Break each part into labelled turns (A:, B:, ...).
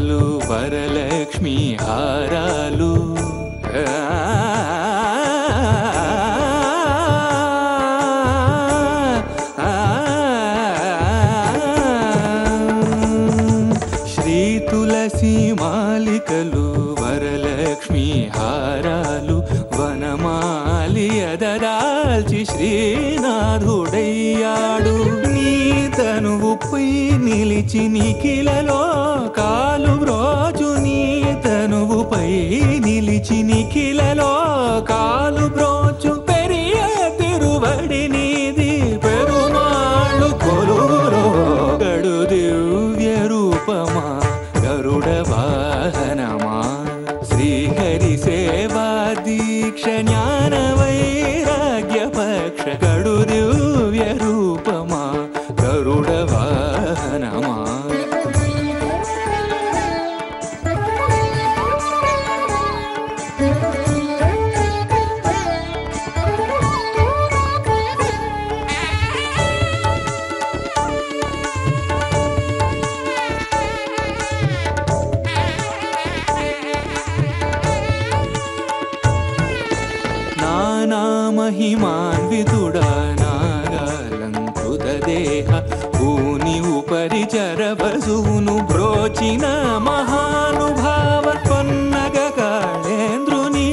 A: మాలికలు వరలక్ష్మి హారాలు శ్రీ తులసి మాలికలు వరలక్ష్మి హారాలు వనమాలి అదరాల్చి శ్రీనాథుడయ్యాడు. నీ తనువుపై నిలిచి నిఖిలలో కాలు బ్రోచు, నీ తనువుపై నిలిచి నిఖిలలో కాలు బ్రోచు. పెరియ తిరువడి నీది పెరుమాళ్ళు కొలువులో గడు దివ్య రూపమా గరుడ వాహనమా శ్రీహరి సేవా దీక్ష జ్ఞాన వైరాగ్య పక్ష గడు దివ్య రూపమా గరుడ వాహనమా. నానామహిమాన్వితుడా నాగాలంకృత దేహ భూని ఉపరి చరవసును బ్రోచిన మహానుభావ పొన్నగ కాళేంద్రుని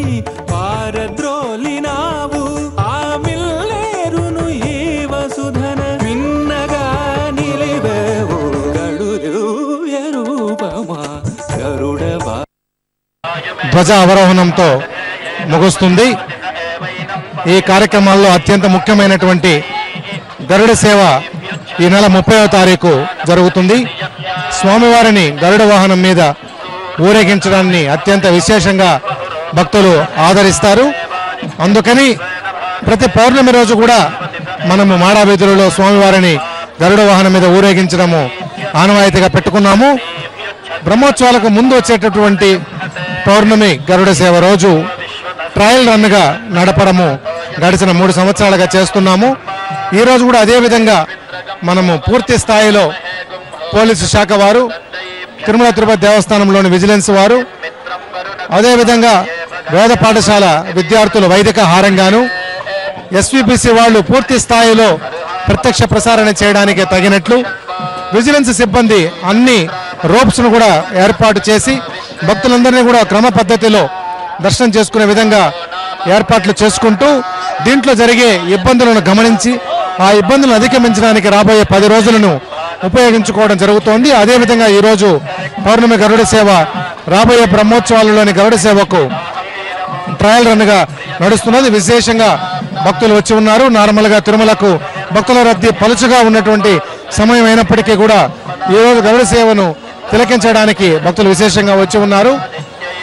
A: పారద్రోలినావు. ఆ మిల్లేరును ఈ వసుధన విన్నగా నిలివేవు గడు దివ్య రూపమా గరుడవా.
B: ధ్వజ అవరోహణంతో ముగుస్తుంది. ఈ కార్యక్రమాల్లో అత్యంత ముఖ్యమైనటువంటి గరుడ సేవ ఈ నెల 30వ తారీఖు జరుగుతుంది. స్వామివారిని గరుడ వాహనం మీద ఊరేగించడాన్ని అత్యంత విశేషంగా భక్తులు ఆదరిస్తారు. అందుకని ప్రతి పౌర్ణమి రోజు కూడా మనము మాడాబీదులలో స్వామివారిని గరుడ వాహనం మీద ఊరేగించడము ఆనవాయితీగా పెట్టుకున్నాము. బ్రహ్మోత్సవాలకు ముందు వచ్చేటటువంటి పౌర్ణమి గరుడ సేవ రోజు ట్రయల్ రన్గా నడపడము గడిచిన 3 సంవత్సరాలుగా చేస్తున్నాము. ఈరోజు కూడా అదేవిధంగా మనము పూర్తి స్థాయిలో పోలీసు శాఖ వారు, తిరుమల తిరుపతి దేవస్థానంలోని విజిలెన్స్ వారు, అదేవిధంగా వేద పాఠశాల విద్యార్థులు వైదిక హారంగాను, ఎస్విపిసి వాళ్ళు పూర్తి స్థాయిలో ప్రత్యక్ష ప్రసారణ చేయడానికి తగినట్లు విజిలెన్స్ సిబ్బంది అన్ని రోప్స్ను కూడా ఏర్పాటు చేసి భక్తులందరినీ కూడా క్రమ పద్ధతిలో దర్శనం చేసుకునే విధంగా ఏర్పాట్లు చేసుకుంటూ దీంట్లో జరిగే ఇబ్బందులను గమనించి ఆ ఇబ్బందులను అధిగమించడానికి రాబోయే 10 రోజులను ఉపయోగించుకోవడం జరుగుతోంది. అదేవిధంగా ఈరోజు పౌర్ణమి గరుడ సేవ రాబోయే బ్రహ్మోత్సవాలలోని గరుడ సేవకు ట్రయల్ రన్గా నడుస్తున్నది. విశేషంగా భక్తులు వచ్చి ఉన్నారు. నార్మల్గా తిరుమలకు భక్తుల రద్దీ పలుచుగా ఉన్నటువంటి సమయం అయినప్పటికీ కూడా ఈరోజు గరుడ సేవను తిలకించడానికి భక్తులు విశేషంగా వచ్చి ఉన్నారు.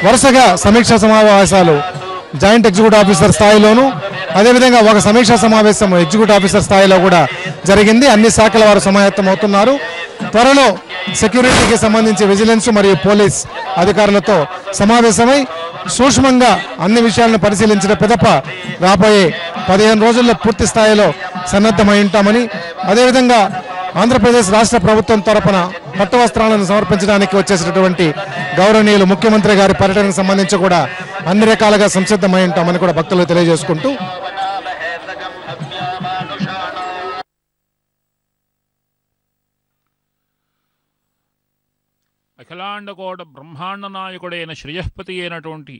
B: వరుసగా సమీక్షా సమావేశాలు జాయింట్ ఎగ్జిక్యూటివ్ ఆఫీసర్ స్థాయిలోను, అదేవిధంగా ఒక సమీక్షా సమావేశం ఎగ్జిక్యూటివ్ ఆఫీసర్ స్థాయిలో కూడా జరిగింది. అన్ని శాఖల వారు సమాయత్తం అవుతున్నారు. త్వరలో సెక్యూరిటీకి సంబంధించి విజిలెన్స్ మరియు పోలీస్ అధికారులతో సమావేశమై సూక్ష్మంగా అన్ని విషయాలను పరిశీలించిన పిదప రాబోయే 15 రోజుల్లో పూర్తి స్థాయిలో సన్నద్ధమై ఉంటామని, అదేవిధంగా ఆంధ్రప్రదేశ్ రాష్ట్ర ప్రభుత్వం తరపున పట్టు వస్త్రాలను సమర్పించడానికి వచ్చేసినటువంటి గౌరవనీయులు ముఖ్యమంత్రి గారి పర్యటనకు సంబంధించి కూడా అన్ని రకాలుగా సంసిద్ధమై ఉంటామని కూడా భక్తులు తెలియజేసుకుంటూ
C: అఖిలాండకోట బ్రహ్మాండ నాయకుడైన శ్రేయస్పతి అయినటువంటి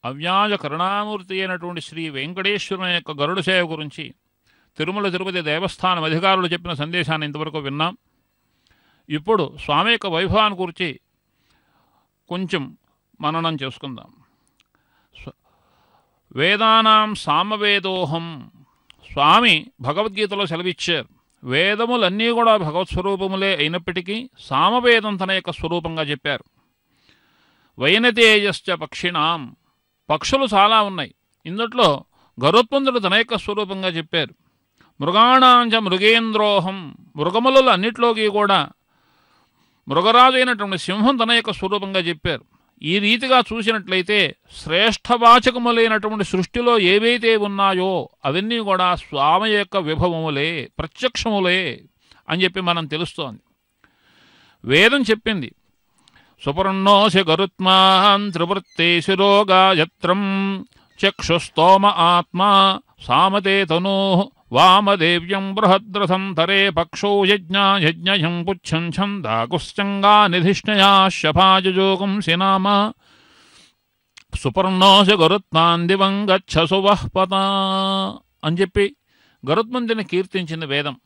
C: అవ్యాజ కరుణామూర్తి అయినటువంటి శ్రీ వెంకటేశ్వరుని యొక్క గరుడ సేవ గురించి తిరుమల తిరుపతి దేవస్థానం అధికారులు చెప్పిన సందేశాన్ని ఇంతవరకు విన్నాం. ఇప్పుడు స్వామి యొక్క వైభవాన్ని గురించి కొంచెం మననం చేసుకుందాం. వేదానాం సామవేదోహం, స్వామి భగవద్గీతలో సెలవిచ్చారు. వేదములన్నీ కూడా భగవత్ స్వరూపములే అయినప్పటికీ సామవేదం తన యొక్క స్వరూపంగా చెప్పారు. వైనతేజశ్చ పక్షిణాం, పక్షులు చాలా ఉన్నాయి. ఇందుట్లో గరుత్మంతుడు తన యొక్క స్వరూపంగా చెప్పారు. మృగాణాంచ మృగేంద్రోహం, మృగములలో అన్నిట్లోకి కూడా మృగరాజు అయినటువంటి సింహం తన యొక్క స్వరూపంగా చెప్పారు. ఈ రీతిగా చూసినట్లయితే శ్రేష్టవాచకములైనటువంటి సృష్టిలో ఏవైతే ఉన్నాయో అవన్నీ కూడా స్వామి యొక్క విభవములే, ప్రత్యక్షములే అని చెప్పి మనం తెలుస్తోంది. వేదం చెప్పింది సుపర్ణోసి గరుత్మాన్ త్రివృత్తే శిరోగాయత్రం చక్షుస్తోమ ఆత్మా సామతే తనూ వామదేవ్యం బృహద్రథం తరే పక్షో యజ్ఞం పుచ్చం ఛందాగుశ్చంగా నిధిష్ణయా శపాజోగంసి నామ సుపర్ణోసి గరుత్మాన్ దివం గచ్చ సువఃపత అని చెప్పి గరుత్మంతుని కీర్తించింది వేదం.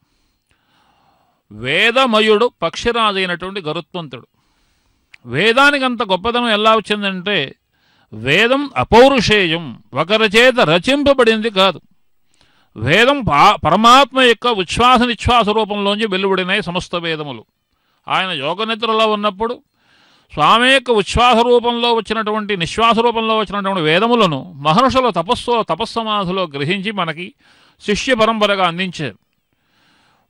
C: వేదమయుడు పక్షిరాజైనటువంటి గరుత్మంతుడు. వేదానికి అంత గొప్పదనం ఎలా వచ్చిందంటే వేదం అపౌరుషేయం, ఒకరి చేత రచింపబడింది కాదు. వేదం పరమాత్మ యొక్క ఉచ్ఛ్వాస నిశ్వాస రూపంలోంచి వెలువడినాయి సమస్త వేదములు. ఆయన యోగనిద్రలో ఉన్నప్పుడు స్వామి యొక్క ఉచ్ఛ్వాస రూపంలో వచ్చినటువంటి నిశ్వాస రూపంలో వచ్చినటువంటి వేదములను మహర్షుల తపస్సమాధిలో గ్రహించి మనకి శిష్య పరంపరగా అందించారు.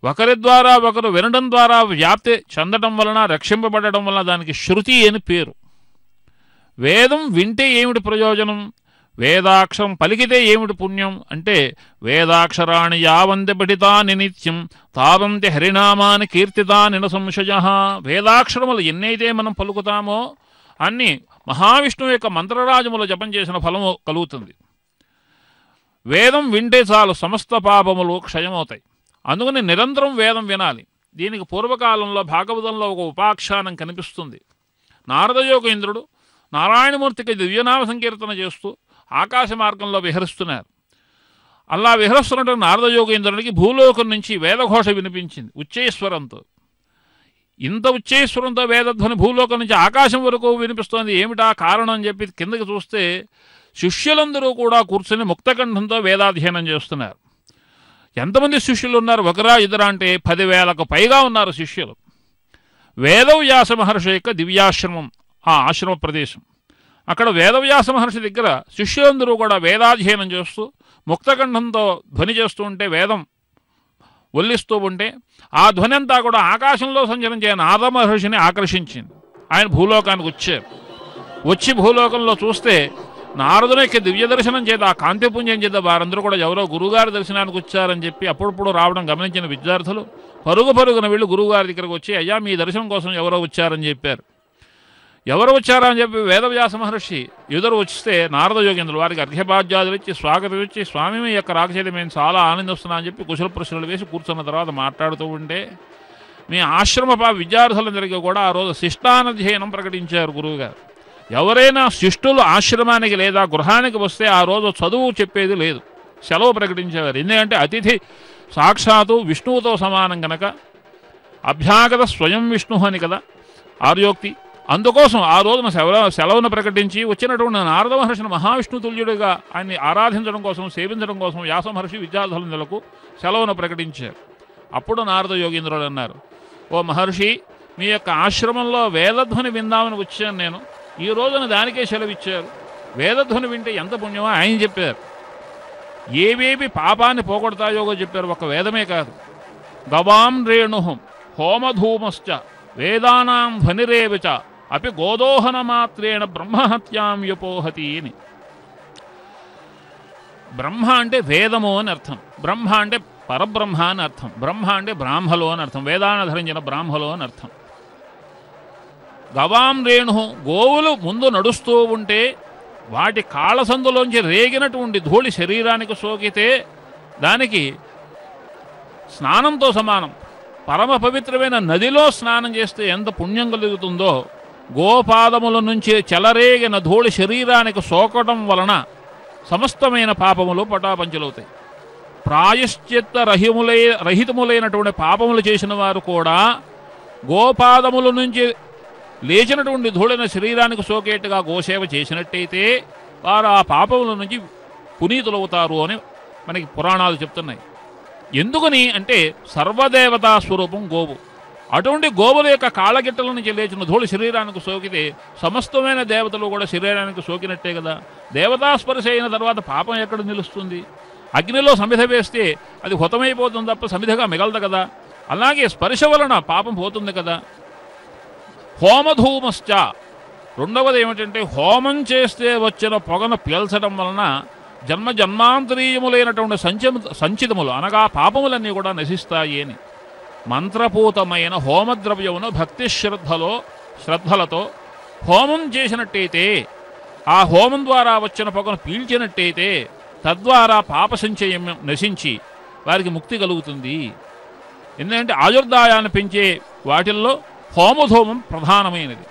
C: ఒకరి ద్వారా ఒకరు వినడం ద్వారా వ్యాప్తి చెందడం వలన రక్షింపబడటం వలన దానికి శృతి అని పేరు. వేదం వింటే ఏమిటి ప్రయోజనం? వేదాక్షరం పలికితే ఏమిటి పుణ్యం అంటే వేదాక్షరాణి యావంతి పఠితాని నిత్యం తావంతి హరినామాని కీర్తితాని న సంశయః. వేదాక్షరములు ఎన్నైతే మనం పలుకుతామో అన్ని మహావిష్ణువు యొక్క మంత్రరాజములు జపం చేసిన ఫలము కలుగుతుంది. వేదం వింటే చాలు సమస్త పాపములు క్షయమవుతాయి. అందుకని నిరంతరం వేదం వినాలి. దీనికి పూర్వకాలంలో భాగవతంలో ఒక ఉపాఖ్యానం కనిపిస్తుంది. నారదయోగేంద్రుడు నారాయణమూర్తికి దివ్యనామ సంకీర్తన చేస్తూ ఆకాశ మార్గంలో విహరిస్తున్నారు. అలా విహరిస్తున్నటువంటి నారదయోగేంద్రునికి భూలోకం నుంచి వేదఘోష వినిపించింది ఉచ్చేశ్వరంతో. ఇంత ఉచ్చేశ్వరంతో వేదధ్వని భూలోకం నుంచి ఆకాశం వరకు వినిపిస్తోంది, ఏమిటా కారణం అని చెప్పి కిందకి చూస్తే శిష్యులందరూ కూడా కూర్చొని ముక్తకంఠంతో వేదాధ్యయనం చేస్తున్నారు. ఎంతమంది శిష్యులు ఉన్నారు? ఒకరా ఇద్దరా అంటే 10,000కు పైగా ఉన్నారు శిష్యులు. వేదవ్యాస మహర్షి యొక్క దివ్యాశ్రమం ఆ ఆశ్రమ ప్రదేశం. అక్కడ వేదవ్యాస మహర్షి దగ్గర శిష్యులందరూ కూడా వేదాధ్యయనం చేస్తూ ముక్తకంఠంతో ధ్వని చేస్తూ ఉంటే, వేదం ఒల్లిస్తూ ఉంటే ఆ ధ్వని అంతా కూడా ఆకాశంలో సంచరించే నారద మహర్షిని ఆకర్షించింది. ఆయన భూలోకానికి వచ్చారు. వచ్చి భూలోకంలో చూస్తే నారదుని యొక్క దివ్య దర్శనం చేత ఆ కాంతిపుంజం చేత వారందరూ కూడా ఎవరో గురువుగారి దర్శనానికి వచ్చారని చెప్పి అప్పుడప్పుడు రావడం గమనించిన విద్యార్థులు పరుగున వెళ్ళి గురువుగారి దగ్గరకు వచ్చి, అయ్యా మీ దర్శనం కోసం ఎవరో వచ్చారని చెప్పారు. ఎవరు వచ్చారా అని చెప్పి వేదవ్యాస మహర్షి ఎదురు వస్తే నారద యోగేంద్రులు వారికి అర్ఘ్యపాద్యాదులు ఇచ్చి స్వాగతం ఇచ్చి, స్వామి మీ యొక్క రాకచేత మేము చాలా ఆనందిస్తున్నా అని చెప్పి కుశల ప్రశ్నలు వేసి కూర్చున్న తర్వాత మాట్లాడుతూ ఉంటే మీ ఆశ్రమ విద్యార్థులందరికీ కూడా ఆ రోజు శిష్టానధ్యయనం ప్రకటించారు గురువుగారు. ఎవరైనా శిష్టులు ఆశ్రమానికి లేదా గృహానికి వస్తే ఆ రోజు చదువు చెప్పేది లేదు, సెలవు ప్రకటించేవారు. ఎందుకంటే అతిథి సాక్షాత్తు విష్ణువుతో సమానం కనుక అభ్యాగత స్వయం విష్ణు అని కదా ఆర్యోక్తి. అందుకోసం ఆ రోజున సెలవును ప్రకటించి వచ్చినటువంటి నారద మహర్షిని మహావిష్ణు తుల్యుడిగా ఆయన్ని ఆరాధించడం కోసం సేవించడం కోసం వ్యాస మహర్షి విద్యార్థులందరకు సెలవును ప్రకటించారు. అప్పుడు నారద యోగేంద్రుడు అన్నారు, ఓ మహర్షి మీ యొక్క ఆశ్రమంలో వేదధ్వని విందామని వచ్చాను నేను. ఈ రోజున దానికే సెలవిచ్చారు. వేదధ్వని వింటే ఎంత పుణ్యమో ఆయన చెప్పారు. ఏవేవి పాపాన్ని పోగొడతాయో చెప్పారు. ఒక వేదమే కాదు, గవాం రేణుహం హోమధూమశ్చ వేదానాం ధ్వనిరేవచ అపి గోదోహన మాత్రేణ బ్రహ్మహత్యాం యపోహతి అని. బ్రహ్మ అంటే వేదము అని అర్థం, బ్రహ్మ అంటే పరబ్రహ్మ అని అర్థం, బ్రహ్మ అంటే బ్రాహ్మలో అని అర్థం, వేదాన్ని ధరించిన బ్రాహ్మలో అని అర్థం. గవాం రేణు గోవులు ముందు నడుస్తూ ఉంటే వాటి కాళ్ళ సందులోంచి రేగినటువంటి ధూళి శరీరానికి సోకితే దానికి స్నానంతో సమానం. పరమ పవిత్రమైన నదిలో స్నానం చేస్తే ఎంత పుణ్యం కలుగుతుందో, గోపాదముల నుంచి చెలరేగిన ధూళి శరీరానికి సోకడం వలన సమస్తమైన పాపములు పటాపంచలవుతాయి. ప్రాయశ్చిత్త రహితములైనటువంటి పాపములు చేసిన వారు కూడా గోపాదముల నుంచి లేచినటువంటి ధూళిన శరీరానికి సోకేట్టుగా గోసేవ చేసినట్టయితే వారు ఆ పాపముల నుంచి పునీతులవుతారు అని మనకి పురాణాలు చెప్తున్నాయి. ఎందుకని అంటే సర్వదేవతా స్వరూపం గోవు. అటువంటి గోవుల యొక్క కాళ్ళగిట్టల నుంచి లేచిన ధూళి శరీరానికి సోకితే సమస్తమైన దేవతలు కూడా శరీరానికి సోకినట్టే కదా. దేవతాస్పర్శ అయిన తర్వాత పాపం ఎక్కడ నిలుస్తుంది? అగ్నిలో సమిధ వేస్తే అది హుతమైపోతుంది తప్ప సమిధగా మిగలదు కదా. అలాగే స్పర్శ వలన పాపం పోతుంది కదా. హోమధూమశ్చ రెండవది ఏమిటంటే హోమం చేస్తే వచ్చిన పొగను పీల్చడం వలన జన్మాంతరీయములైనటువంటి సంచితములు అనగా పాపములన్నీ కూడా నశిస్తాయి అని. మంత్రపూతమైన హోమద్రవ్యమును భక్తి శ్రద్ధలతో హోమం చేసినట్టయితే, ఆ హోమం ద్వారా వచ్చిన పొగను పీల్చినట్టయితే తద్వారా పాప సంచయం నశించి వారికి ముక్తి కలుగుతుంది. ఎందుకంటే ఆయుర్దాయాన్ని పెంచే వాటిల్లో హోమధూమం ప్రధానమైనది.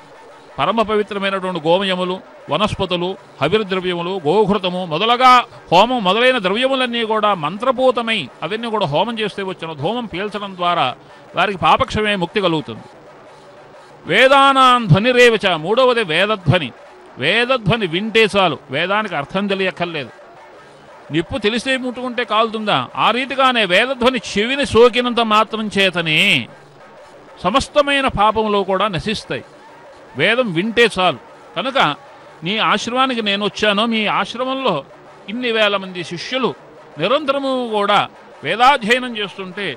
C: పరమ పవిత్రమైనటువంటి గోమయములు, వనస్పతులు, హవిర్ద్రవ్యములు, గోఘృతము మొదలగా హోమం మొదలైన ద్రవ్యములన్నీ కూడా మంత్రపూతమై అవన్నీ కూడా హోమం చేస్తే వచ్చిన ధూమం పీల్చడం ద్వారా వారికి పాపక్షమే ముక్తి కలుగుతుంది. వేదానాం ధ్వనిరేవచ, మూడవది వేదధ్వని. వేదధ్వని వింటే చాలు, వేదానికి అర్థం తెలియక్కర్లేదు. నిప్పు తెలిసే ముట్టుకుంటే కాలుతుందా? ఆ రీతిగానే వేదధ్వని చెవిని సోకినంత మాత్రం చేతనే సమస్తమైన పాపములు కూడా నశిస్తాయి. వేదం వింటే చాలు. కనుక నీ ఆశ్రమానికి నేను వచ్చాను, మీ ఆశ్రమంలో ఇన్ని వేల మంది శిష్యులు నిరంతరము కూడా వేదాధ్యయనం చేస్తుంటే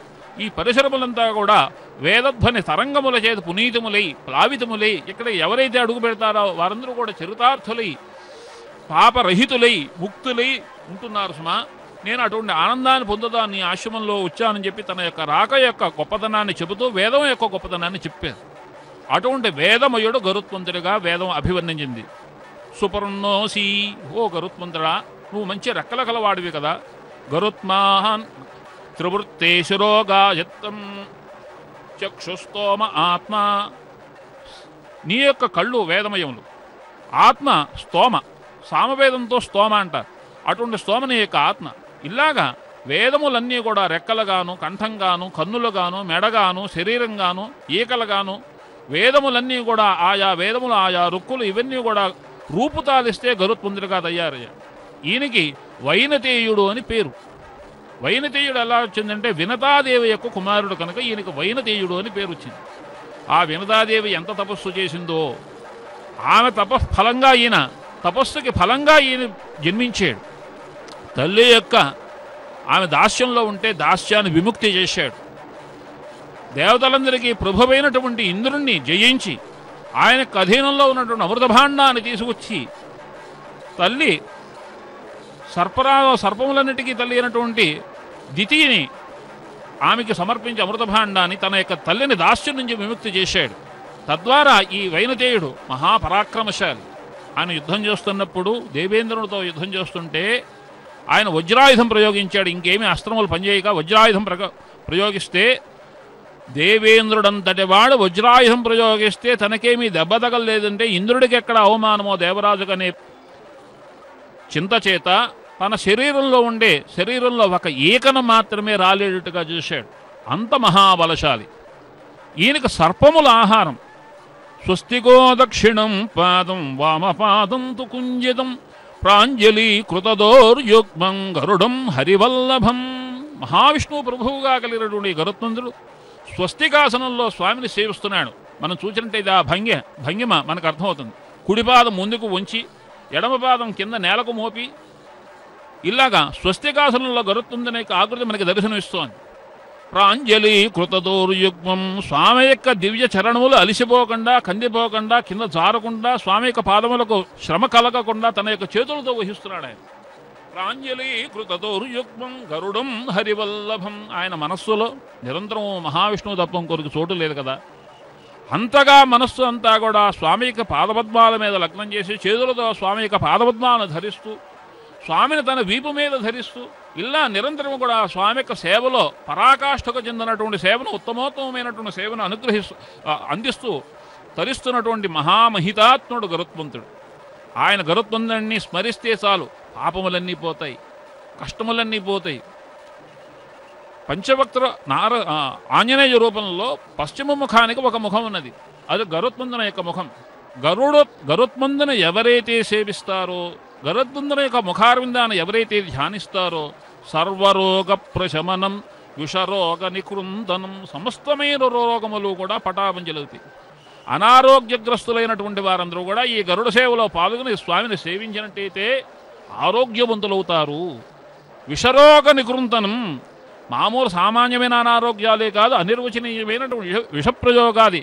C: ఈ పరిసరములంతా కూడా వేదధ్వని తరంగముల చేత పునీతములై ప్లావితములై ఇక్కడ ఎవరైతే అడుగు పెడతారో వారందరూ కూడా చరితార్థులై పాపరహితులై ముక్తులై ఉంటున్నారు. సుమా, నేను అటువంటి ఆనందాన్ని పొందుదా నీ ఆశ్రమంలో వచ్చానని చెప్పి తన యొక్క రాక యొక్క గొప్పతనాన్ని చెబుతూ వేదం యొక్క గొప్పతనాన్ని చెప్పారు. అటువంటి వేదమయుడు గరుత్మంతుడిగా వేదం అభివర్ణించింది. సుపర్ణోసి, ఓ గరుత్మంతుడా, నువ్వు మంచి రెక్కల కలవాడివి కదా. గరుత్మాన్ త్రివృత్తేశురోగాయత్తం చక్షుస్తోమ ఆత్మ, నీ యొక్క కళ్ళు వేదమయములు, ఆత్మ స్తోమ, సామవేదంతో స్తోమ అంటారు. అటువంటి స్తోమ నీ యొక్క ఆత్మ. ఇలాగా వేదములన్నీ కూడా రెక్కలుగాను, కంఠంగాను, కన్నులుగాను, మెడగాను, శరీరంగాను, ఈకలుగాను, వేదములన్నీ కూడా ఆయా వేదములు ఆయా రుక్కులు ఇవన్నీ కూడా రూపుతాలిస్తే గరుత్మంతుడిగా తయారయ్యారు. ఈయనకి వైనతేయుడు అని పేరు. వైనతేయుడు ఎలా వచ్చిందంటే వినతాదేవి యొక్క కుమారుడు కనుక ఈయనకి వైనతేయుడు అని పేరు వచ్చింది. ఆ వినతాదేవి ఎంత తపస్సు చేసిందో ఆమె తపఫలంగా ఈయన తపస్సుకి ఫలంగా ఈయన జన్మించాడు. తల్లి యొక్క ఆమె దాస్యంలో ఉంటే దాస్యాన్ని విముక్తి చేశాడు. దేవతలందరికీ ప్రభువైనటువంటి ఇంద్రుణ్ణి జయించి ఆయనకు అధీనంలో ఉన్నటువంటి అమృతభాండాన్ని తీసుకొచ్చి తల్లి సర్పములన్నిటికీ తల్లి అయినటువంటి దితిని ఆమెకి సమర్పించి అమృతభాండాన్ని తన యొక్క తల్లిని దాస్యం నుంచి విముక్తి చేశాడు. తద్వారా ఈ వైనతేయుడు మహాపరాక్రమశాలి. ఆయన యుద్ధం చేస్తున్నప్పుడు దేవేంద్రునితో యుద్ధం చేస్తుంటే ఆయన వజ్రాయుధం ప్రయోగించాడు. ఇంకేమీ అస్త్రములు పనిచేయక వజ్రాయుధం ప్రయోగిస్తే దేవేంద్రుడంతటి వాడు వజ్రాయుధం ప్రయోగిస్తే తనకేమీ దెబ్బ తగలలేదంటే ఇంద్రుడికి ఎక్కడ అవమానమో దేవరాజుకనే చింత చేత తన శరీరంలో ఒక ఈకను మాత్రమే రాలేటట్టుగా చూశాడు. అంత మహాబలశాలి. ఈయనకు సర్పముల ఆహారం. స్వస్తికో దక్షిణం పాదం వామపాదం తు కుంజితం ప్రాంజలి కృతదోర్యుగ్మం గరుడం హరివల్లభం. మహావిష్ణువు ప్రభువుగా కలిగినటువంటి గరుత్మంతుడు స్వస్తికాసనంలో స్వామిని సేవిస్తున్నాడు. మనం చూసినట్టే ఇది ఆ భంగిమ మనకు అర్థమవుతుంది. కుడిపాదం ముందుకు ఉంచి ఎడమ పాదం కింద నేలకు మోపి ఇలాగా స్వస్తికాసనంలో గరుత్మంతుని యొక్క ఆకృతి మనకి దర్శనమిస్తోంది. ప్రాంజలి కృతదోర్యుగ్మం, స్వామి యొక్క దివ్య చరణములు అలిసిపోకుండా కందిపోకుండా కింద జారకుండా స్వామి యొక్క పాదములకు శ్రమ కలగకుండా తన యొక్క చేతులతో వహిస్తున్నాడు ఆయన. ప్రాంజలి కృతదోర్యుగ్మం గరుడం హరివల్లభం. ఆయన మనస్సులో నిరంతరం మహావిష్ణువు తప్పం కొరకు చోటు లేదు కదా. అంతగా మనస్సు అంతా కూడా స్వామి యొక్క పాదపద్మాల మీద లగ్నం చేసి చేతులతో స్వామి యొక్క పాదపద్మాలను ధరిస్తూ స్వామిని తన వీపు మీద ధరిస్తూ ఇలా నిరంతరం కూడా స్వామి యొక్క సేవలో పరాకాష్ఠకు చెందినటువంటి సేవను ఉత్తమోత్తమైనటువంటి సేవను అందిస్తూ తరిస్తున్నటువంటి మహామహితాత్ముడు గరుత్మంతుడు. ఆయన గరుత్మంతుడిని స్మరిస్తే చాలు పాపములన్నీ పోతాయి, కష్టములన్నీ పోతాయి. పంచవక్త్ర ఆంజనేయ రూపంలో పశ్చిమ ముఖానికి ఒక ముఖం ఉన్నది. అది గరుత్మంతుని యొక్క ముఖం. గరుత్మంతుని ఎవరైతే సేవిస్తారో, గరుత్మంతుని యొక్క ముఖారవిందాన్ని ఎవరైతే ధ్యానిస్తారో సర్వరోగ ప్రశమనం విషరోగ నికృందనం, సమస్తమైన రోగములు కూడా పటాపంచలవుతాయి. అనారోగ్యగ్రస్తులైనటువంటి వారందరూ కూడా ఈ గరుడ సేవలో పాల్గొని స్వామిని సేవించినట్టయితే ఆరోగ్యవంతులవుతారు. విషరోగ నికృంతనం, మామూలు సామాన్యమైన అనారోగ్యాలే కాదు, అనిర్వచనీయమైనటువంటి విషప్రయోగాది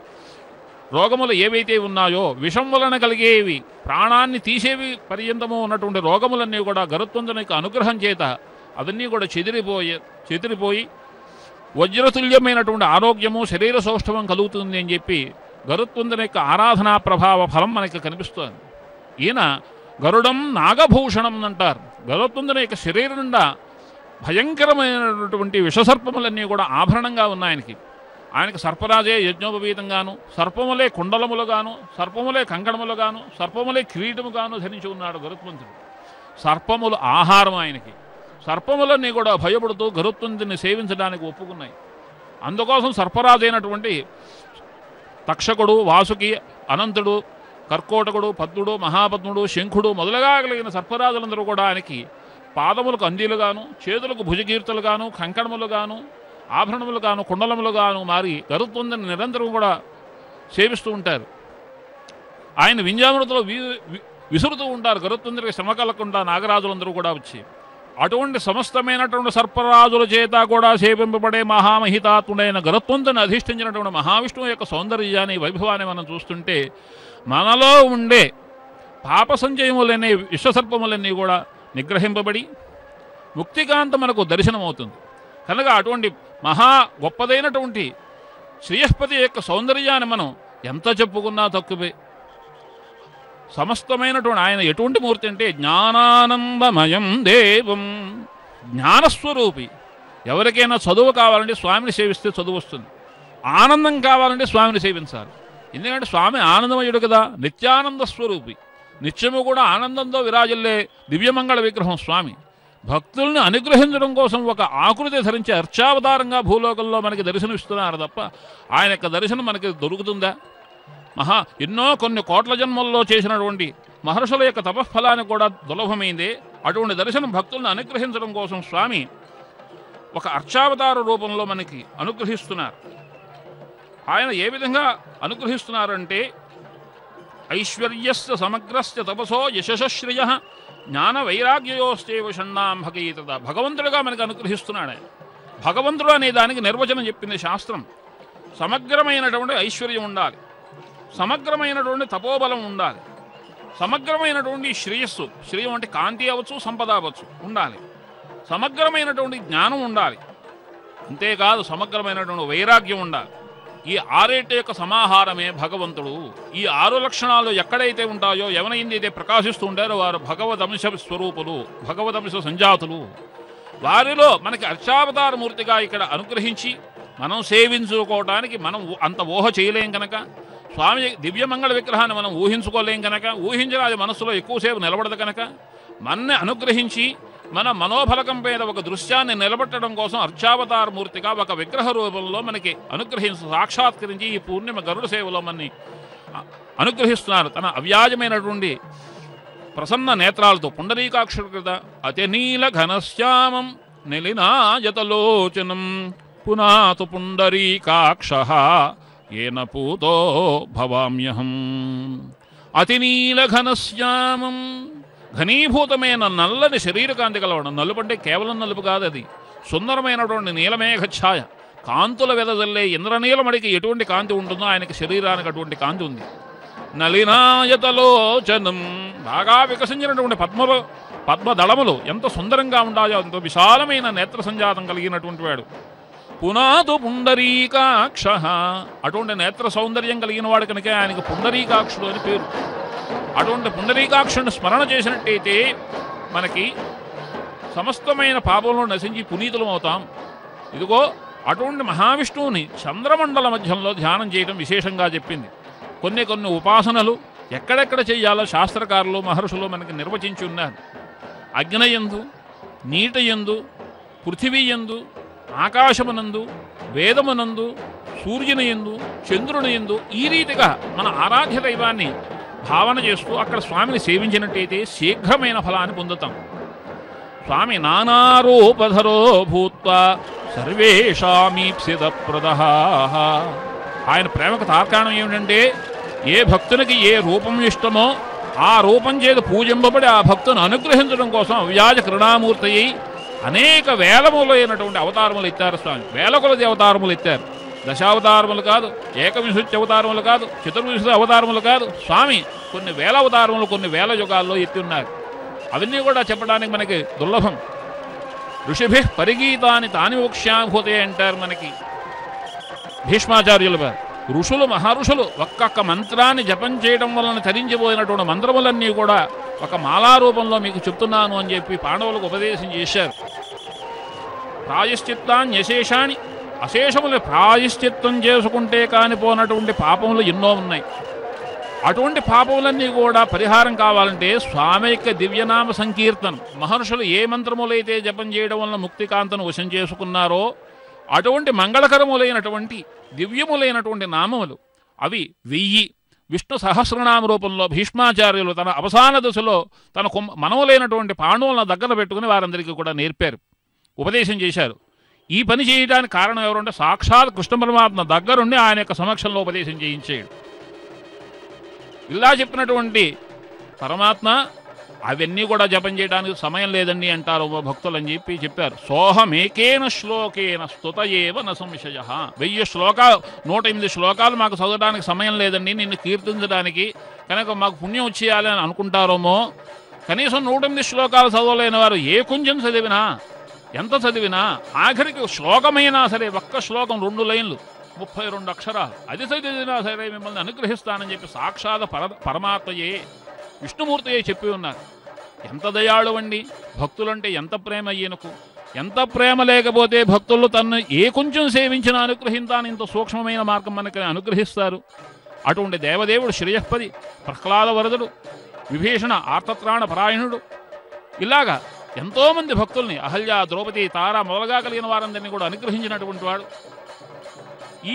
C: రోగములు ఏవైతే ఉన్నాయో విషం వలన కలిగేవి, ప్రాణాన్ని తీసేవి పర్యంతము ఉన్నటువంటి రోగములన్నీ కూడా గరుత్మంతుని యొక్క అనుగ్రహం చేత అవన్నీ కూడా చెదిరిపోయి వజ్రతుల్యమైనటువంటి ఆరోగ్యము శరీర సౌష్ఠవం కలుగుతుంది అని చెప్పి గరుత్మంతుని యొక్క ఆరాధనా ప్రభావ ఫలం మనకి కనిపిస్తుంది. ఈయన గరుడం నాగభూషణం అంటారు. గరుత్మంతుని యొక్క శరీరం నిండా భయంకరమైనటువంటి విషసర్పములన్నీ కూడా ఆభరణంగా ఉన్నాయి. ఆయనకి సర్పరాజే యజ్ఞోపవీతంగాను, సర్పములే కుండలములుగాను, సర్పములే కంకణములుగాను, సర్పములే కిరీటముగాను ధరించి ఉన్నాడు గరుత్మంతుడు. సర్పములు ఆహారం ఆయనకి. సర్పములన్నీ కూడా భయపడుతూ గరుత్మంతుని సేవించడానికి ఒప్పుకున్నాయి. అందుకోసం సర్పరాజు అయినటువంటి తక్షకుడు, వాసుకి, అనంతుడు, కర్కోటకుడు, పద్ముడు, మహాపద్ముడు, శంఖుడు మొదలుగా కలిగిన సర్పరాజులందరూ కూడా ఆయనకి పాదములకు అందీలుగాను, చేతులకు భుజకీర్తులుగాను, కంకణములుగాను, ఆభరణములుగాను, కుండలములుగాను మారి గరుత్మంతుని నిరంతరం కూడా సేవిస్తూ ఉంటారు. ఆయన వింజామృతలో విసురుతూ ఉంటారు. గరుత్మంతుడికి శ్రమ కలగకుండా నాగరాజులందరూ కూడా వచ్చి అటువంటి సమస్తమైనటువంటి సర్పరాజుల చేత కూడా సేవింపబడే మహామహితాత్ముడైన గరుత్మంతుని అధిష్ఠించినటువంటి మహావిష్ణువు యొక్క సౌందర్యాన్ని, వైభవాన్ని మనం చూస్తుంటే మనలో ఉండే పాప సంచయములనే విశ్వసర్పములన్నీ కూడా నిగ్రహింపబడి ముక్తికాంత మనకు దర్శనమవుతుంది. కనుక అటువంటి మహా గొప్పదైనటువంటి శ్రీయస్పతి యొక్క సౌందర్యాన్ని మనం ఎంత చెప్పుకున్నా తక్కువే. సమస్తమైనటువంటి ఆయన ఎటువంటి మూర్తి అంటే జ్ఞానానందమయం దేవం, జ్ఞానస్వరూపి. ఎవరికైనా చదువు కావాలంటే స్వామిని సేవిస్తే చదువు వస్తుంది. ఆనందం కావాలంటే స్వామిని సేవించాలి. ఎందుకంటే స్వామి ఆనందమయుడు కదా, నిత్యానంద స్వరూపి. నిత్యము కూడా ఆనందంతో విరాజిల్లే దివ్యమంగళ విగ్రహం స్వామి. భక్తుల్ని అనుగ్రహించడం కోసం ఒక ఆకృతి ధరించి అర్చావతారంగా భూలోకంలో మనకి దర్శనమిస్తున్నారు తప్ప ఆయన యొక్క దర్శనం మనకి దొరుకుతుందా? ఎన్నో కొన్ని కోట్ల జన్మల్లో చేసినటువంటి మహర్షుల యొక్క తపఫలాన్ని కూడా దుర్లభమైందే. అటువంటి దర్శనం భక్తులను అనుగ్రహించడం కోసం స్వామి ఒక అర్చావతార రూపంలో మనకి అనుగ్రహిస్తున్నారు. ఆయన ఏ విధంగా అనుగ్రహిస్తున్నారంటే ఐశ్వర్యస్య సమగ్రస్య తపసో యశశ్రియ జ్ఞాన వైరాగ్యయోస్తేవ షణ్ణాం భగీతద. భగవంతుడిగా మనకు అనుగ్రహిస్తున్నాడు ఆయన. భగవంతుడు అనే దానికి నిర్వచనం చెప్పింది శాస్త్రం. సమగ్రమైనటువంటి ఐశ్వర్యం ఉండాలి, సమగ్రమైనటువంటి తపోబలం ఉండాలి, సమగ్రమైనటువంటి శ్రేయస్సు, శ్రేయం అంటే కాంతి అవ్వచ్చు, సంపద అవ్వచ్చు ఉండాలి, సమగ్రమైనటువంటి జ్ఞానం ఉండాలి, అంతేకాదు సమగ్రమైనటువంటి వైరాగ్యం ఉండాలి. ఈ ఆరేటి యొక్క సమాహారమే భగవంతుడు. ఈ 6 లక్షణాలు ఎక్కడైతే ఉంటాయో, ఎవరైతే ప్రకాశిస్తూ ఉంటారో వారు భగవదంశ స్వరూపులు, భగవదంశ సంజాతులు. వారిలో మనకి అర్చావతార మూర్తిగా ఇక్కడ అనుగ్రహించి మనం సేవించుకోవడానికి మనం అంత ఊహ చేయలేం కనుక, స్వామి దివ్యమంగళ విగ్రహాన్ని మనం ఊహించుకోలేం కనుక, ఊహించిన అది మనసులో ఎక్కువసేపు నిలబడదు కనుక, మన్ని అనుగ్రహించి మన మనోఫలకం మీద ఒక దృశ్యాన్ని నిలబెట్టడం కోసం అర్చావతార మూర్తిగా ఒక విగ్రహ రూపంలో మనకి సాక్షాత్కరించి ఈ పూర్ణిమ గరుడ సేవలో మనని అనుగ్రహిస్తున్నారు. తన అవ్యాజమైనటువంటి ప్రసన్న నేత్రాలతో పుండరీకాక్షుడు కదా. అతి నీల ఘనశ్యామం నిలినాయతలోచనం పునాతు పుండరీకాక్ష ఏన పూతో భవామ్యహం. అతి నీల ఘనశ్యామం, ఘనీభూతమైన నల్లని శరీరకాంతి కలవడం. నలుపు అంటే కేవలం నలుపు కాదు, అది సుందరమైనటువంటి నీలమేఘ ఛాయ, కాంతుల వెదజల్లే ఇంద్రనీలమడికి ఎటువంటి కాంతి ఉంటుందో ఆయనకి శరీరానికి అటువంటి కాంతి ఉంది. నలినాయతలోచనం, బాగా వికసించినటువంటి పద్మదళములు ఎంత సుందరంగా ఉండాయో అంత విశాలమైన నేత్ర సంజాతం కలిగినటువంటి వాడు. పునాదు పుండరీకాక్ష, అటువంటి నేత్ర సౌందర్యం కలిగిన వాడు కనుక ఆయనకు పుండరీకాక్షుడు అని పేరు. అటువంటి పుండరీకాక్షుని స్మరణ చేసినట్టయితే మనకి సమస్తమైన పాపంలో నశించి పునీతులం అవుతాం. ఇదిగో అటువంటి మహావిష్ణువుని చంద్రమండల మధ్యంలో ధ్యానం చేయడం విశేషంగా చెప్పింది. కొన్ని ఉపాసనలు ఎక్కడెక్కడ చేయాలో శాస్త్రకారులు, మహర్షులు మనకి నిర్వచించి ఉన్నారు. అగ్నియందు, నీటియందు, పృథివీయందు, ఆకాశమునందు, వేదమునందు, సూర్యునియందు, చంద్రునియందు ఈ రీతిగా మన ఆరాధ్య దైవాన్ని భావన చేస్తూ అక్కడ స్వామిని సేవించినట్టయితే శీఘ్రమైన ఫలాన్ని పొందుతాం. స్వామి నానారూపధరో భూత్వా సర్వేషామీప్సితప్రదః. ఆయన ప్రేమకు తార్కాణం ఏమిటంటే ఏ భక్తునికి ఏ రూపం ఇష్టమో ఆ రూపం చేత పూజింపబడి ఆ భక్తుని అనుగ్రహించడం కోసం అవ్యాజ కరుణామూర్తి అయి అనేక వేలములైనటువంటి అవతారములు ఎత్తారు స్వామి. వేల కొలది అవతారములు ఎత్తారు. దశావతారములు కాదు, ఏకవింశతి అవతారములు కాదు, చతుర్వింశతి అవతారములు కాదు, స్వామి కొన్ని వేల అవతారములు కొన్ని వేల యుగాల్లో ఎత్తి ఉన్నారు. అవన్నీ కూడా చెప్పడానికి మనకి దుర్లభం. ఋషిభి పరిగీతాన్ని తాని మోక్ష్యాభూతే అంటారు మనకి భీష్మాచార్యుల వారు. ఋషులు మహర్షులు ఒక్కొక్క మంత్రాన్ని జపం చేయడం వలన తరించిపోయినటువంటి మంత్రములన్నీ కూడా ఒక మాలారూపంలో మీకు చెప్తున్నాను అని చెప్పి పాండవులకు ఉపదేశం చేశారు. ప్రాయశ్చిత్తాన్యశేషాన్ని, అశేషములు ప్రాయశ్చిత్తం చేసుకుంటే కానిపోనటువంటి పాపములు ఎన్నో ఉన్నాయి. అటువంటి పాపములన్నీ కూడా పరిహారం కావాలంటే స్వామి యొక్క దివ్యనామ సంకీర్తనం, మహర్షులు ఏ మంత్రములైతే జపం చేయడం వలన ముక్తికాంతను వశం చేసుకున్నారో అటువంటి మంగళకరములైనటువంటి దివ్యములైనటువంటి నామములు అవి 1000 విష్ణు సహస్రనామ రూపంలో భీష్మాచార్యులు తన అవసాన దశలో తన మనములైనటువంటి పాండవులను దగ్గర పెట్టుకుని వారందరికీ కూడా నేర్పారు, ఉపదేశం చేశారు. ఈ పని చేయడానికి కారణం ఎవరంటే సాక్షాత్ కృష్ణ పరమాత్మ దగ్గరుండి ఆయన యొక్క సమక్షంలో ఉపదేశం చేయించాడు. ఇలా చెప్పినటువంటి పరమాత్మ అవన్నీ కూడా జపం చేయడానికి సమయం లేదండి అంటారు భక్తులు అని చెప్పారు. సోహమేకేన శ్లోకేన స్తుత ఏవ న సంశయ. 1000 శ్లోకాలు 108 శ్లోకాలు మాకు చదవడానికి సమయం లేదండి, నిన్ను కీర్తించడానికి కనుక మాకు పుణ్యం వచ్చేయాలి అని అనుకుంటారేమో. కనీసం 108 శ్లోకాలు చదవలేని వారు ఏ కొంచెం చదివినా, ఎంత చదివినా, ఆఖరికి శ్లోకమైనా సరే, ఒక్క శ్లోకం 2 లైన్లు 32 అక్షరాలు, అది చదివినా సరే మిమ్మల్ని అనుగ్రహిస్తానని చెప్పి సాక్షాత్ పరమాత్మయే విష్ణుమూర్తియే చెప్పి ఉన్నారు. ఎంత దయాళువండి, భక్తులంటే ఎంత ప్రేమ ఈయనకు. ఎంత ప్రేమ లేకపోతే భక్తులు తన్ను ఏ కొంచెం సేవించినా అనుగ్రహింతాను ఇంత సూక్ష్మమైన మార్గం మనకి అనుగ్రహిస్తారు. అటువంటి దేవదేవుడు శ్రేయఃపది, ప్రహ్లాద వరదుడు, విభీషణ ఆర్తత్రాణ పరాయణుడు, ఇలాగా ఎంతోమంది భక్తుల్ని అహల్య, ద్రౌపది, తార మొదలుగా కలిగిన వారందరినీ కూడా అనుగ్రహించినటువంటి వాడు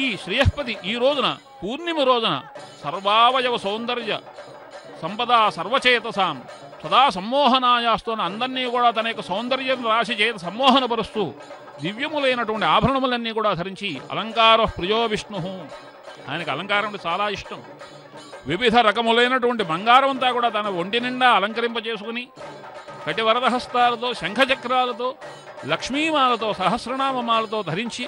C: ఈ శ్రేయఃపది. ఈ రోజున పూర్ణిమ రోజున సర్వావయవ సౌందర్య సంపద సర్వచేతసాం సదా సమ్మోహనాయాస్తోన అందరినీ కూడా తన యొక్క సౌందర్యం రాశి చేత సమ్మోహనపరుస్తూ దివ్యములైనటువంటి ఆభరణములన్నీ కూడా ధరించి అలంకార ప్రియో విష్ణు, ఆయనకు అలంకారం చాలా ఇష్టం. వివిధ రకములైనటువంటి బంగారం అంతా కూడా తన ఒంటి నిండా అలంకరింపజేసుకుని కటివరదహస్తాలతో, శంఖచక్రాలతో, లక్ష్మీమాలతో, సహస్రనామమాలతో ధరించి,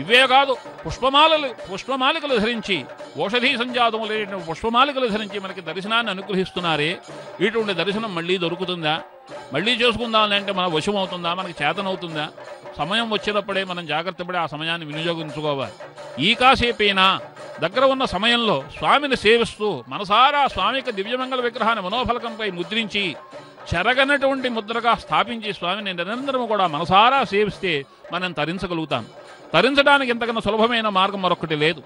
C: ఇవే కాదు పుష్పమాలికలు ధరించి, ఓషధీ సంజాతములైన పుష్పమాలికలు ధరించి మనకి దర్శనాన్ని అనుగ్రహిస్తున్నారే. ఇటువంటి దర్శనం మళ్ళీ దొరుకుతుందా? మళ్ళీ చేసుకుందాం అంటే మన వశమవుతుందా? మనకి చేతనవుతుందా? సమయం వచ్చినప్పుడే మనం జాగ్రత్త పడి ఆ సమయాన్ని వినియోగించుకోవాలి. ఈ కాసేపైనా దగ్గర ఉన్న సమయంలో స్వామిని సేవిస్తూ మనసారా స్వామి యొక్క దివ్యమంగళ విగ్రహాన్ని మనోఫలకంపై ముద్రించి చెరగనటువంటి ముద్రగా స్థాపించి స్వామిని నిరంతరం కూడా మనసారా సేవిస్తే మనం తరించగలుగుతాం. తరించడానికి ఇంతకన్నా సులభమైన మార్గం మరొకటి లేదు.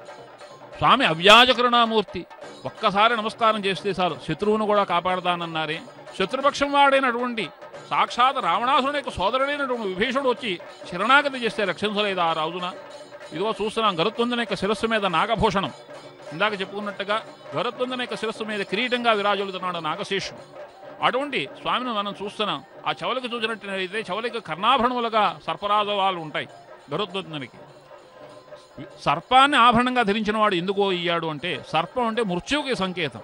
C: స్వామి అవ్యాజ కరుణామూర్తి. ఒక్కసారి నమస్కారం చేస్తే చాలు శత్రువును కూడా కాపాడతానన్నారే. శత్రుపక్షం వాడైనటువంటి సాక్షాత్ రావణాసురుని యొక్క సోదరుడైనటువంటి విభీషణుడు వచ్చి శరణాగతి చేస్తే రక్షించలేదు ఆ రోజున. ఇదిగో చూస్తున్నాం, గరుత్మంతుని యొక్క శిరస్సు మీద నాగభూషణం. ఇందాక చెప్పుకున్నట్టుగా గరుత్మంతుని యొక్క శిరస్సు మీద కిరీటంగా విరాజులుతున్నాడు నాగశేషుడు. అటువంటి స్వామిని మనం చూస్తున్నాం. ఆ చెవులకు చూసినట్టయితే చెవులకు కర్ణాభరణములుగా సర్పరాజవాలు ఉంటాయి గరుత్మంతునికి. సర్పాన్ని ఆభరణంగా ధరించిన వాడు ఎందుకో ఇయ్యాడు అంటే, సర్పం అంటే మృత్యువుకి సంకేతం.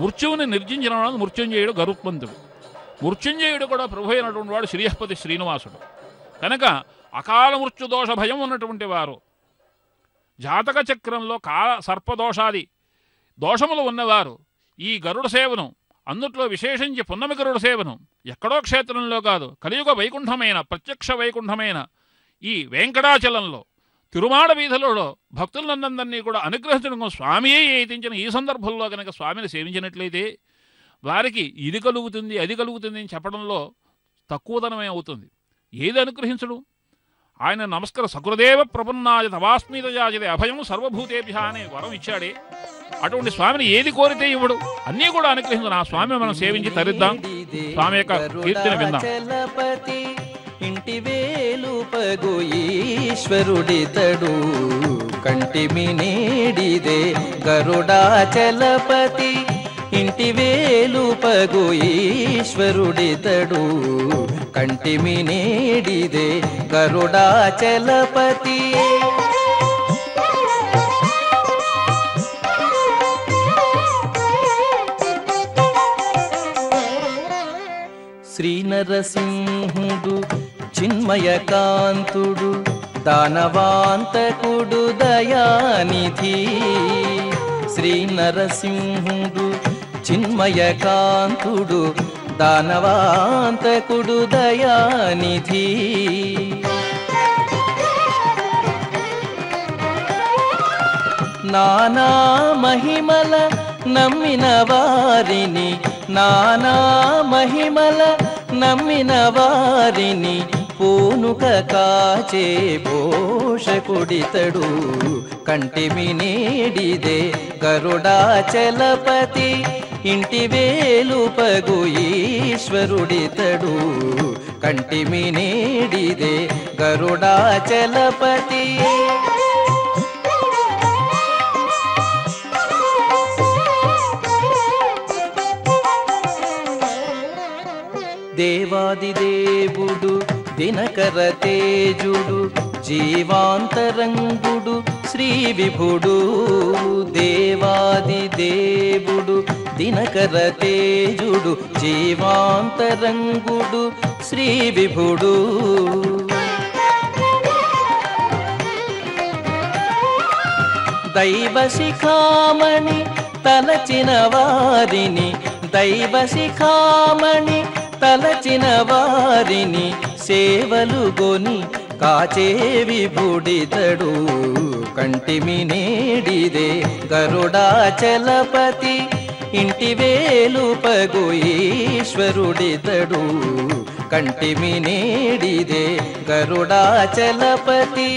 C: మృత్యువుని నిర్జించిన వాడు మృత్యుంజయుడు గరుత్మంతుడు. మృత్యుంజయుడు కూడా ప్రభు అయినటువంటి వాడు శ్రీయఃపతి శ్రీనివాసుడు. కనుక అకాల మృత్యు దోష భయం ఉన్నటువంటి వారు, జాతక చక్రంలో సర్పదోషాది దోషములు ఉన్నవారు ఈ గరుడ సేవను, అందుట్లో విశేషించి పున్నమి గరుడ సేవను ఎక్కడో క్షేత్రంలో కాదు, కలియుగ వైకుంఠమైన ప్రత్యక్ష వైకుంఠమైన ఈ వెంకటాచలంలో తిరుమాడ వీధులలో భక్తులందరినీ కూడా అనుగ్రహించడం స్వామియే ఏతించిన ఈ సందర్భంలో కనుక స్వామిని సేవించినట్లయితే వారికి ఇది కలుగుతుంది అది కలుగుతుంది అని చెప్పడంలో తక్కువతనమే అవుతుంది. ఏది అనుగ్రహించడు? ఆయన నమస్కార సకృదేవ ప్రపన్నాయ తవాస్మితయాజదే అభయం సర్వభూతేభ్య అనే వరం ఇచ్చాడే. అటువంటి స్వామిని ఏది కోరితే ఇవ్వడు, అన్నీ కూడా అనుగ్రహించను. ఆ స్వామిని మనం సేవించి తరిద్దాం, స్వామి యొక్క కీర్తిని విందాం.
D: ఇంటి వేలుపగు ఈశ్వరుడితడు కంటిమి నేడిదే గరుడాచలపతి. ఇంటి వేలుపగు ఈశ్వరుడితడు కంటిమి నేడిదే గరుడాచలపతి. శ్రీ నరసింహుడు చిన్మయకాంతుడు దానవాంతకుడు దయానిధి. శ్రీ నరసింహుడు చిన్మయకాంతుడు దానవాంతకుడు దయానిధి. నానా మహిమల నమ్మిన వారిని, నానా మహిమల నమ్మిన వారిని పూనుక కాచే పోషకుడితడు. కంటిమి నేడిదే గరుడాచలపతి, ఇంటి వేలుపగు ఈశ్వరుడితడు. కంటిమి నేడిదే గరుడాచలపతి. దేవాదిదేవుడు దినకర తేజుడు, జీవాంతరంగుడు శ్రీ విభుడు. దేవాదిదేవుడు దినకర తేజుడు, జీవాంతరంగుడు శ్రీ విభుడు. దైవ శిఖామణి తలచిన వారిని, దైవ శిఖామణి తలచిన వారిని సేవలు గొని కాచే విభుడితడు. కంటిమి నేడిదే గరుడాచలపతి, ఇంటి వేలుపగు ఈశ్వరుడితడు. కంటిమి నేడిదే గరుడాచలపతి.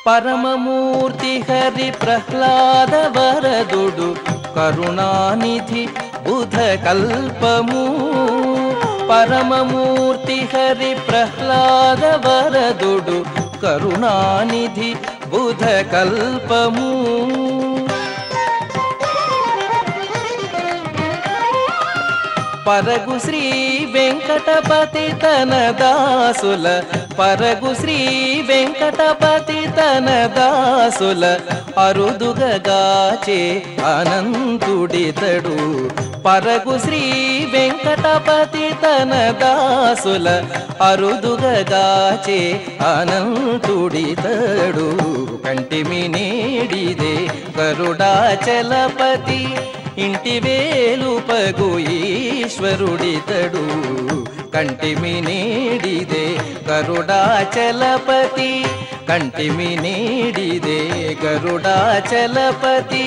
D: పరమమూర్తి హరి ప్రహ్లాద వరదుడు, కరుణానిధి బుధ కల్పము. పరమమూర్తి హరి ప్రహ్లాద వరదుడు, కరుణానిధి బుధ కల్పము. పరగు శ్రీ వెంకటపతి తన దాసుల, పరగు శ్రీ వెంకటపతి తన దాసుల అరుదుగాచే అనంతుడితడు. పరగు శ్రీ వెంకటపతి తన దాసుల అరుదుగాచే అనంతుడితడు. కంటిమి నేడిదే గరుడాచలపతి, ఇంటి వేలుపగు ఈశ్వరుడితడు. కంటిమి నేడిదే గరుడాచలపతి, కంటిమి నేడిదే గరుడాచలపతి,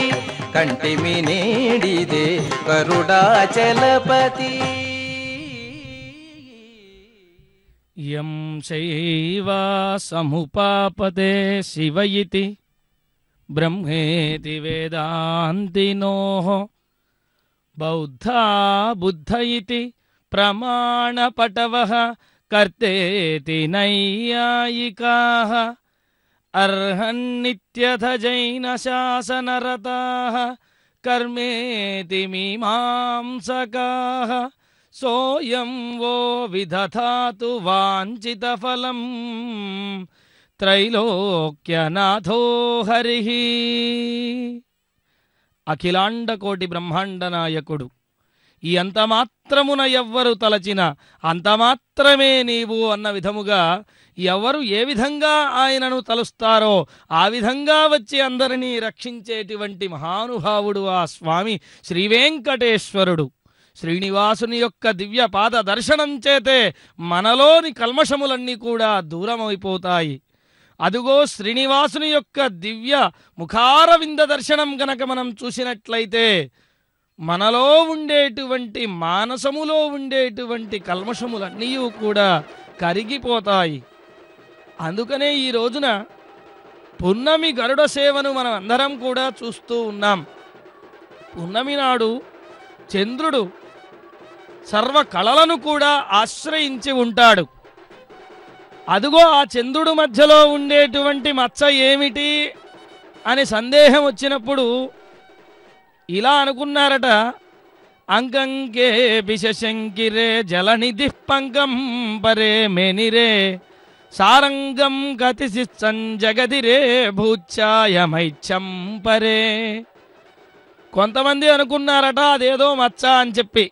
D: కంటిమి నేడిదే గరుడాచలపతి.
E: యం శైవా సముపాపతే శివ ఇతి బ్రహ్మేతి వేదాంతినోః, బౌద్ధా బుద్ధ ఇతి ప్రమాణపటవః కర్తేతి నైయాయికాః. అర్హన్నిత్యథ జైన శాసనరతాః కర్మేతి మీమాంసకాః. సోయం వో విదధాతు వాంఛితఫలం త్రైలోక్యనాథో హరిః. అఖిలాండకోటి బ్రహ్మాండ నాయకుడు, ఈ అంత మాత్రమున ఎవ్వరు తలచిన అంత మాత్రమే నీవు అన్న విధముగా ఎవరు ఏ విధంగా ఆయనను తలుస్తారో ఆ విధంగా వచ్చి అందరినీ రక్షించేటువంటి మహానుభావుడు ఆ స్వామి శ్రీవేంకటేశ్వరుడు. శ్రీనివాసుని యొక్క దివ్య పాద దర్శనం చేతే మనలోని కల్మషములన్నీ కూడా దూరమైపోతాయి. అదుగో శ్రీనివాసుని యొక్క దివ్య ముఖారవింద దర్శనం గనక మనం చూసినట్లయితే మనలో ఉండేటువంటి మానసములో ఉండేటువంటి కల్మషములన్నీ కూడా కరిగిపోతాయి. అందుకనే ఈ రోజున పున్నమి గరుడ సేవను మనం అందరం కూడా చూస్తూ ఉన్నాం. పున్నమి నాడు చంద్రుడు సర్వ కళలను కూడా ఆశ్రయించి ఉంటాడు. అదుగో ఆ చంద్రుడు మధ్యలో ఉండేటువంటి మచ్చ ఏమిటి అని సందేహం వచ్చినప్పుడు ఇలా అనుకున్నారట, అంకంకే బిశశంకిరే జలనిధి పంకం పరే మేనిరే సారంగం గతిశిస్సం జగదిరే భూచ్ఛాయమైచ్చం పరే. కొంతమంది అనుకున్నారట అదేదో మచ్చ అని చెప్పి,